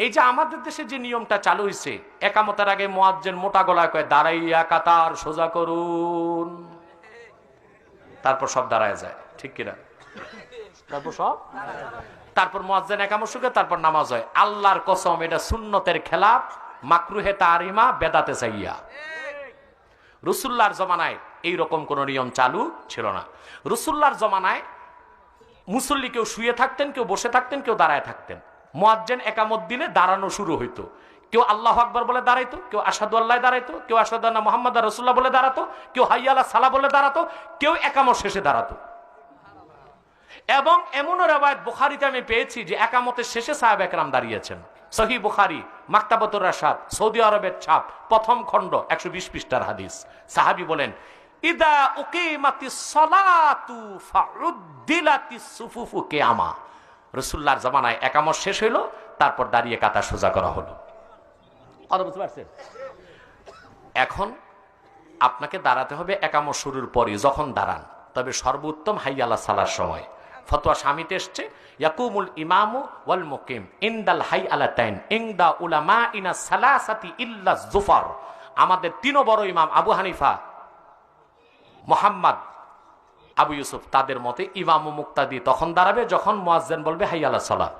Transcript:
এই যে আমাদের দেশে যে নিয়মটা চালু হয়েছে, একামতের আগে মুয়াজ্জিন মোটা গলায় কয় দাঁড়াইয়া কাতার সোজা করুন, তারপর সব দাঁড়ায় যায়, ঠিক কিনা? তারপর মুয়াজ্জিন একামত শুকে তারপর নামাজ হয়। আল্লাহর কসম, এটা সুন্নতের খেলাফ, মাকরুহে তাহরিমা, বেদাতে চাইয়া। রাসূলুল্লাহর জমানায় এইরকম কোন নিয়ম চালু ছিল না। রাসূলুল্লাহর জমানায় মুসল্লি কেউ শুয়ে থাকতেন, কেউ বসে থাকতেন, কেউ দাঁড়ায় থাকতেন। মুয়াজ্জিন একামত দিলে দাঁড়ানো শুরু হইতো। কেউ আল্লাহু আকবার বলে দাঁড়াইতো, কেউ আশহাদু আল্লাহ দাঁড়াইতো, কেউ আশহাদু আন্না মুহাম্মাদুর রাসূলুল্লাহ বলে দাঁড়াতো, কেউ হাইয়া আলাস সালাহ বলে দাঁড়াতো, কেউ একামত শেষে দাঁড়াতো। এবং এমনও রওয়ায়াত বুখারীতে আমি পেয়েছি যে একামতের শেষে সাহাবা একরাম দাঁড়িয়েছেন। সহিহ বুখারী, মাকতাবাতুর রাশাদ, সৌদি আরবের ছাপ, প্রথম খণ্ড, 120 পৃষ্ঠার হাদিস। সাহাবী বলেন, ইদা উকিমাতিস সালাতু ফাউদ্দিলাতিস সুফুফু কিয়ামা। রাসূলুল্লাহর জামানায় একামত শেষ হইল, তারপর দাঁড়িয়ে কাতার সোজা করা হলো। আর বুঝতে পারছেন? এখন আপনাকে দাঁড়াতে হবে একামত শুরুর পরে, যখন দাঁড়ান, তবে সর্বোত্তম হাইয়া আলাস সালার সময়। ফতোয়া স্বামীতে এসছে, ইয়াকুমুল ইমামু ওয়াল মুকিম ইনদাল হাই আলাতাইন ইনদা উলামা ইনা সালাসাতি ইল্লা যুফার। আমাদের তিনও বড় ইমাম আবু হানিফা, মুহাম্মদ, আবু ইউসুফ, তাদের মতে ইমাম ও মুক্তাদি তখন দাঁড়াবে যখন মুয়াজ্জিন বলবে হাইয়া আলাস সালাহ।